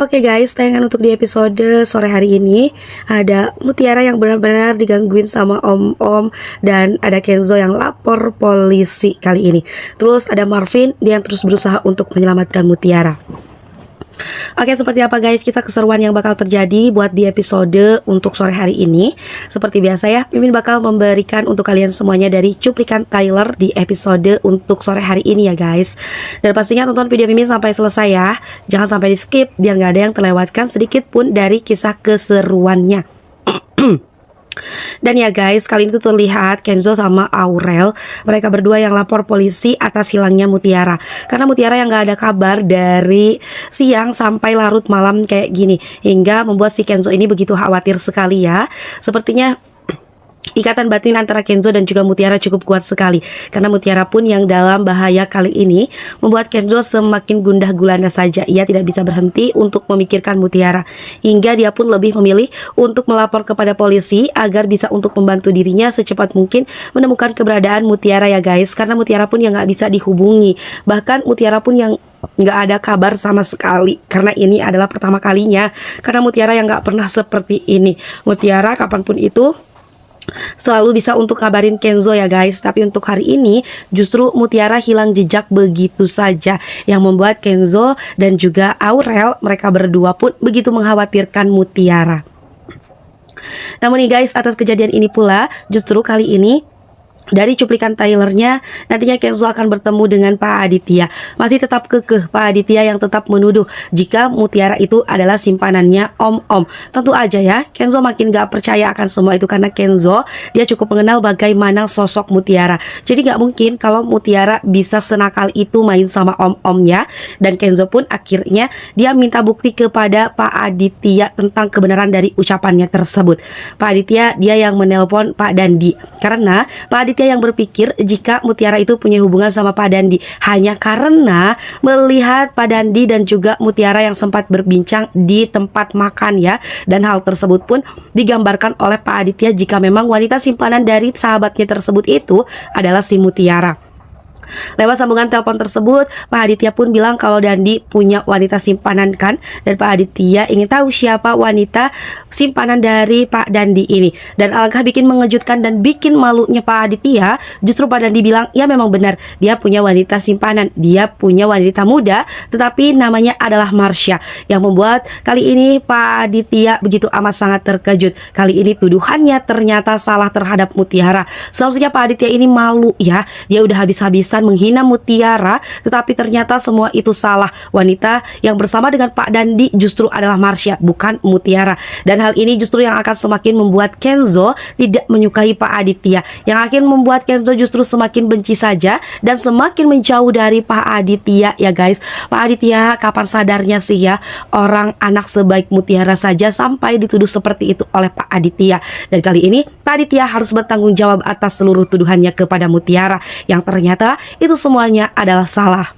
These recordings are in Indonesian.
Oke guys, tayangan untuk di episode sore hari ini ada Mutiara yang benar-benar digangguin sama om-om, dan ada Kenzo yang lapor polisi kali ini. Terus ada Marvin, dia yang terus berusaha untuk menyelamatkan Mutiara. Oke, seperti apa guys kisah keseruan yang bakal terjadi buat di episode untuk sore hari ini. Seperti biasa ya, Mimin bakal memberikan untuk kalian semuanya dari cuplikan trailer di episode untuk sore hari ini ya guys. Dan pastinya tonton video Mimin sampai selesai ya. Jangan sampai di skip biar nggak ada yang terlewatkan sedikit pun dari kisah keseruannya. Dan ya guys, kali ini tuh terlihat Kenzo sama Aurel, mereka berdua yang lapor polisi atas hilangnya Mutiara. Karena Mutiara yang gak ada kabar dari siang sampai larut malam kayak gini, hingga membuat si Kenzo ini begitu khawatir sekali ya. Sepertinya ikatan batin antara Kenzo dan juga Mutiara cukup kuat sekali. Karena Mutiara pun yang dalam bahaya kali ini membuat Kenzo semakin gundah gulana saja. Ia tidak bisa berhenti untuk memikirkan Mutiara, hingga dia pun lebih memilih untuk melapor kepada polisi agar bisa untuk membantu dirinya secepat mungkin menemukan keberadaan Mutiara ya guys. Karena Mutiara pun yang gak bisa dihubungi, bahkan Mutiara pun yang nggak ada kabar sama sekali. Karena ini adalah pertama kalinya, karena Mutiara yang nggak pernah seperti ini. Mutiara kapanpun itu selalu bisa untuk kabarin Kenzo ya guys. Tapi untuk hari ini justru Mutiara hilang jejak begitu saja, yang membuat Kenzo dan juga Aurel, mereka berdua pun begitu mengkhawatirkan Mutiara. Namun nih guys, atas kejadian ini pula justru kali ini dari cuplikan trailernya nantinya Kenzo akan bertemu dengan Pak Aditya. Masih tetap kekeh Pak Aditya yang tetap menuduh jika Mutiara itu adalah simpanannya om-om. Tentu aja ya, Kenzo makin gak percaya akan semua itu, karena Kenzo dia cukup mengenal bagaimana sosok Mutiara. Jadi gak mungkin kalau Mutiara bisa senakal itu main sama om-omnya. Dan Kenzo pun akhirnya dia minta bukti kepada Pak Aditya tentang kebenaran dari ucapannya tersebut. Pak Aditya dia yang menelpon Pak Dandi, karena Pak Aditya yang berpikir jika Mutiara itu punya hubungan sama Pak Dandi hanya karena melihat Pak Dandi dan juga Mutiara yang sempat berbincang di tempat makan ya. Dan hal tersebut pun digambarkan oleh Pak Aditya jika memang wanita simpanan dari sahabatnya tersebut itu adalah si Mutiara. Lewat sambungan telepon tersebut, Pak Aditya pun bilang kalau Dandi punya wanita simpanan kan. Dan Pak Aditya ingin tahu siapa wanita simpanan dari Pak Dandi ini. Dan alangkah bikin mengejutkan dan bikin malunya Pak Aditya, justru Pak Dandi bilang ya memang benar, dia punya wanita simpanan. Dia punya wanita muda, tetapi namanya adalah Marsha. Yang membuat kali ini Pak Aditya begitu amat sangat terkejut. Kali ini tuduhannya ternyata salah terhadap Mutiara. Seharusnya Pak Aditya ini malu ya. Dia udah habis-habisan menghina Mutiara, tetapi ternyata semua itu salah. Wanita yang bersama dengan Pak Dandi justru adalah Marsha, bukan Mutiara. Dan hal ini justru yang akan semakin membuat Kenzo tidak menyukai Pak Aditya, yang akan membuat Kenzo justru semakin benci saja dan semakin menjauh dari Pak Aditya ya guys. Pak Aditya kapan sadarnya sih ya, orang anak sebaik Mutiara saja sampai dituduh seperti itu oleh Pak Aditya. Dan kali ini Pak Aditya harus bertanggung jawab atas seluruh tuduhannya kepada Mutiara, yang ternyata itu semuanya adalah salah.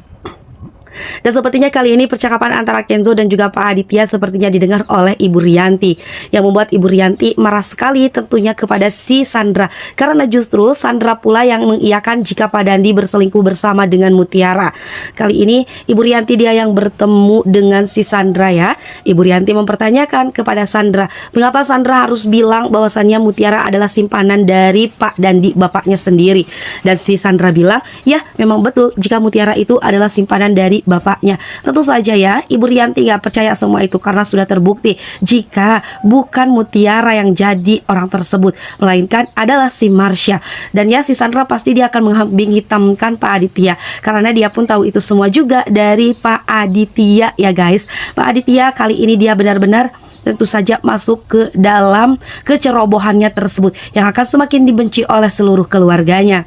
Dan sepertinya kali ini percakapan antara Kenzo dan juga Pak Aditya sepertinya didengar oleh Ibu Rianti, yang membuat Ibu Rianti marah sekali tentunya kepada si Sandra, karena justru Sandra pula yang mengiyakan jika Pak Dandi berselingkuh bersama dengan Mutiara. Kali ini Ibu Rianti dia yang bertemu dengan si Sandra ya. Ibu Rianti mempertanyakan kepada Sandra, mengapa Sandra harus bilang bahwasannya Mutiara adalah simpanan dari Pak Dandi, bapaknya sendiri. Dan si Sandra bilang, ya memang betul jika Mutiara itu adalah simpanan dari bapaknya. Tentu saja ya, Ibu Rianti gak percaya semua itu karena sudah terbukti jika bukan Mutiara yang jadi orang tersebut, melainkan adalah si Marsha. Dan ya, si Sandra pasti dia akan mengambing hitamkan Pak Aditya, karena dia pun tahu itu semua juga dari Pak Aditya ya guys. Pak Aditya kali ini dia benar-benar tentu saja masuk ke dalam kecerobohannya tersebut, yang akan semakin dibenci oleh seluruh keluarganya.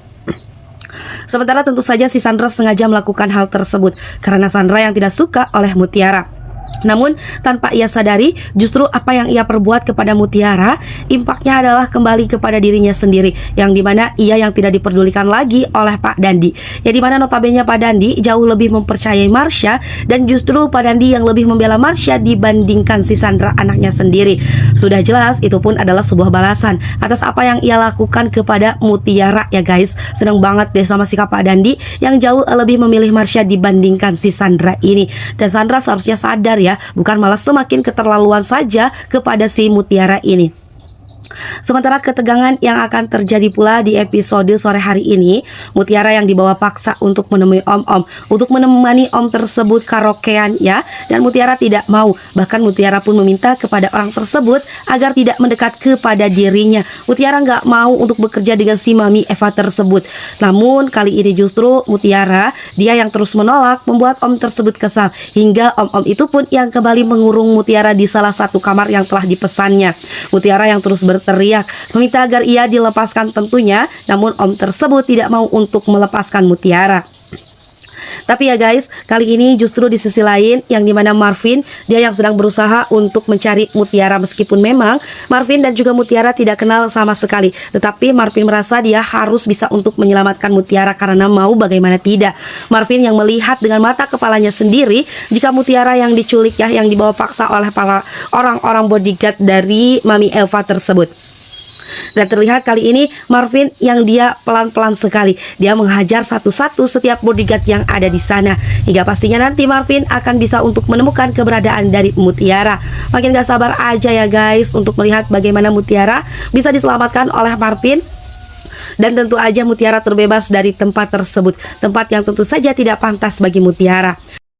Sementara tentu saja si Sandra sengaja melakukan hal tersebut karena Sandra yang tidak suka oleh Mutiara. Namun tanpa ia sadari, justru apa yang ia perbuat kepada Mutiara, impaknya adalah kembali kepada dirinya sendiri, yang dimana ia yang tidak diperdulikan lagi oleh Pak Dandi, yang dimana notabene Pak Dandi jauh lebih mempercayai Marsha, dan justru Pak Dandi yang lebih membela Marsha dibandingkan si Sandra anaknya sendiri. Sudah jelas itu pun adalah sebuah balasan atas apa yang ia lakukan kepada Mutiara ya guys. Seneng banget deh sama sikap Pak Dandi yang jauh lebih memilih Marsha dibandingkan si Sandra ini. Dan Sandra seharusnya sadar ya, ya, bukan malah semakin keterlaluan saja kepada si Mutiara ini. Sementara ketegangan yang akan terjadi pula di episode sore hari ini, Mutiara yang dibawa paksa untuk menemui Om-Om, untuk menemani Om tersebut karaokean ya, dan Mutiara tidak mau. Bahkan Mutiara pun meminta kepada orang tersebut agar tidak mendekat kepada dirinya. Mutiara nggak mau untuk bekerja dengan si Mami Eva tersebut. Namun kali ini justru Mutiara, dia yang terus menolak, membuat Om tersebut kesal. Hingga Om-Om itu pun yang kembali mengurung Mutiara di salah satu kamar yang telah dipesannya. Mutiara yang terus berteriak meminta agar ia dilepaskan tentunya, namun Om tersebut tidak mau untuk melepaskan Mutiara. Tapi ya guys, kali ini justru di sisi lain yang dimana Marvin, dia yang sedang berusaha untuk mencari Mutiara, meskipun memang Marvin dan juga Mutiara tidak kenal sama sekali. Tetapi Marvin merasa dia harus bisa untuk menyelamatkan Mutiara, karena mau bagaimana tidak. Marvin yang melihat dengan mata kepalanya sendiri jika Mutiara yang diculik ya, yang dibawa paksa oleh para orang-orang bodyguard dari Mami Eva tersebut. Dan terlihat kali ini Marvin yang dia pelan-pelan sekali, dia menghajar satu-satu setiap bodyguard yang ada di sana, hingga pastinya nanti Marvin akan bisa untuk menemukan keberadaan dari Mutiara. Makin gak sabar aja ya guys untuk melihat bagaimana Mutiara bisa diselamatkan oleh Marvin. Dan tentu aja Mutiara terbebas dari tempat tersebut, tempat yang tentu saja tidak pantas bagi Mutiara.